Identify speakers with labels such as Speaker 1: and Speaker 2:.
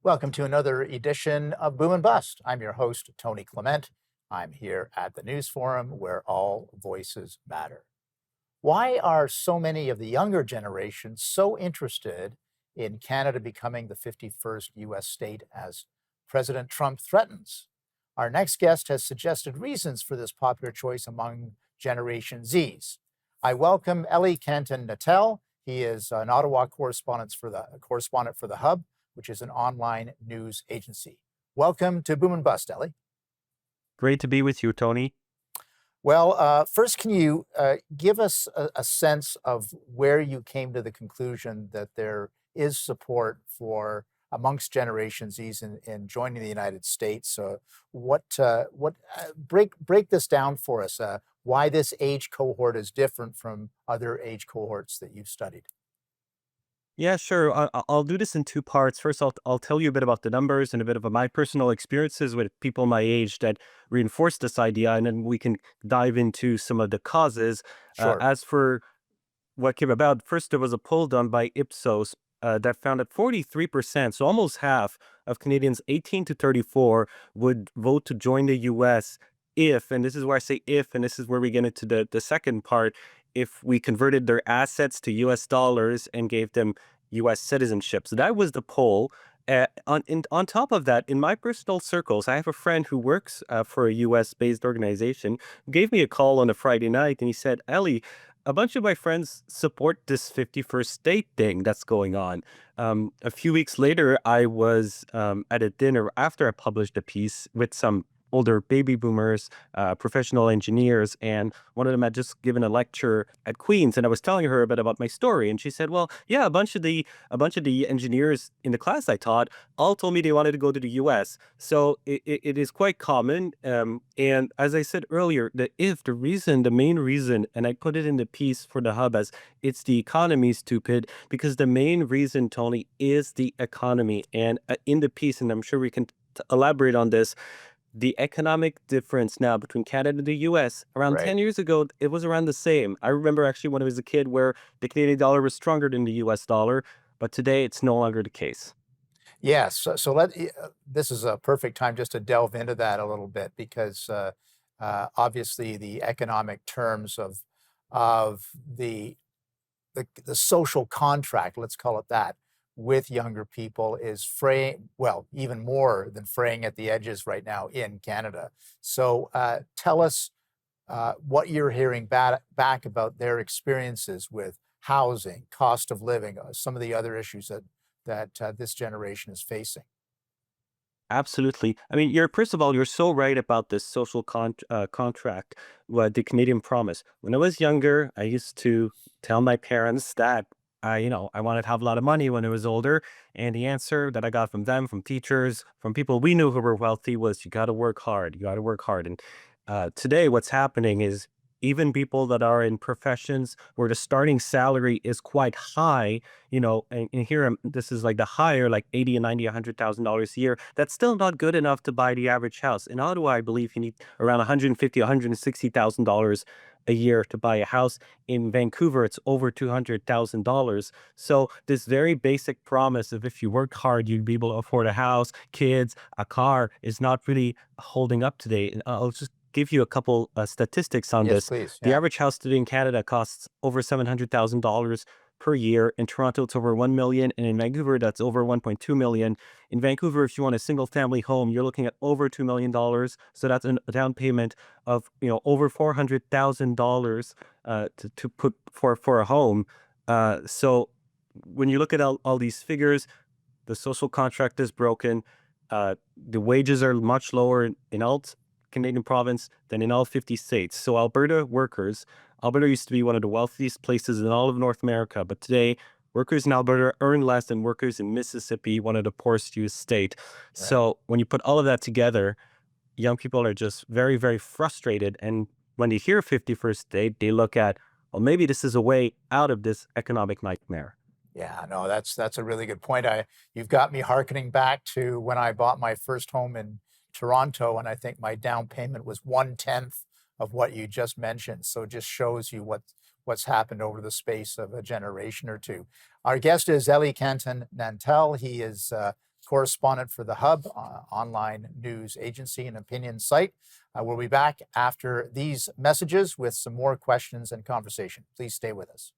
Speaker 1: Welcome to another edition of Boom and Bust. I'm your host, Tony Clement. I'm here at the News Forum where all voices matter. Why are so many of the younger generation so interested in Canada becoming the 51st U.S. state as President Trump threatens? Our next guest has suggested reasons for this popular choice among Generation Zs. I welcome Élie Cantin-Nantel. He is an Ottawa correspondent for the Hub, which is an online news agency. Welcome to Boom and Bust, Élie.
Speaker 2: Great to be with you, Tony.
Speaker 1: Well, first, can you give us a sense of where you came to the conclusion that there is support for amongst Generation Zs in joining the United States? Break this down for us? Why this age cohort is different from other age cohorts that you've studied?
Speaker 2: Yeah, sure. I'll do this in two parts. First, I'll tell you a bit about the numbers and a bit of my personal experiences with people my age that reinforce this idea, and then we can dive into some of the causes.
Speaker 1: Sure.
Speaker 2: As for what came about, first there was a poll done by Ipsos that found that 43%, so almost half of Canadians 18 to 34 would vote to join the U.S. if, and this is where I say if, and this is where we get into the second part, if we converted their assets to U.S. dollars and gave them U.S. citizenship. So that was the poll. On top of that, in my personal circles, I have a friend who works for a U.S.-based organization, who gave me a call on a Friday night, and he said, Élie, a bunch of my friends support this 51st state thing that's going on. A few weeks later, I was at a dinner after I published a piece with some older baby boomers, professional engineers, and one of them had just given a lecture at Queen's, and I was telling her a bit about my story, and she said, "Well, yeah, a bunch of the engineers in the class I taught all told me they wanted to go to the U.S." So it is quite common, and as I said earlier, the main reason, and I put it in the piece for the Hub as it's the economy, stupid, because the main reason, Tony, is the economy, and in the piece, and I'm sure we can elaborate on this. The economic difference now between Canada and the US, around
Speaker 1: Right.
Speaker 2: 10 years ago, it was around the same. I remember actually when I was a kid where the Canadian dollar was stronger than the US dollar, but today it's no longer the case.
Speaker 1: Yes. This is a perfect time just to delve into that a little bit because obviously the economic terms of the social contract, let's call it that, with younger people is fraying, well, even more than fraying at the edges right now in Canada. So tell us what you're hearing back about their experiences with housing, cost of living, some of the other issues that this generation is facing.
Speaker 2: Absolutely. I mean, first of all, you're so right about this social contract, what the Canadian promise. When I was younger, I used to tell my parents that I wanted to have a lot of money when I was older, and the answer that I got from them, from teachers, from people we knew who were wealthy, was you got to work hard. You got to work hard. And today, what's happening is even people that are in professions where the starting salary is quite high, and here this is like the higher, like 80 and 90, $100,000 a year. That's still not good enough to buy the average house. In Ottawa, I believe you need around 150, $160,000 a year to buy a house. In Vancouver, it's over $200,000. So this very basic promise of if you work hard, you'd be able to afford a house, kids, a car is not really holding up today. And I'll just give you a couple statistics on
Speaker 1: Yes,
Speaker 2: this.
Speaker 1: please.
Speaker 2: The
Speaker 1: Yeah.
Speaker 2: average house today in Canada costs over $700,000 per year. In Toronto, it's over 1 million, and in Vancouver, that's over 1.2 million. In Vancouver, if you want a single family home, you're looking at over $2 million. So that's a down payment of over $400,000 to put for a home. So when you look at all these figures, the social contract is broken. The wages are much lower in alt Canadian province than in all 50 states. So Alberta used to be one of the wealthiest places in all of North America, but today workers in Alberta earn less than workers in Mississippi, one of the poorest US state.
Speaker 1: Right.
Speaker 2: So when you put all of that together, young people are just very, very frustrated. And when they hear 51st state, they look at, well, maybe this is a way out of this economic nightmare.
Speaker 1: Yeah, no, that's a really good point. You've got me hearkening back to when I bought my first home in Toronto, and I think my down payment was 1/10 of what you just mentioned. So it just shows you what's happened over the space of a generation or two. Our guest is Élie Cantin-Nantel. He is correspondent for The Hub, online news agency and opinion site. We'll be back after these messages with some more questions and conversation. Please stay with us.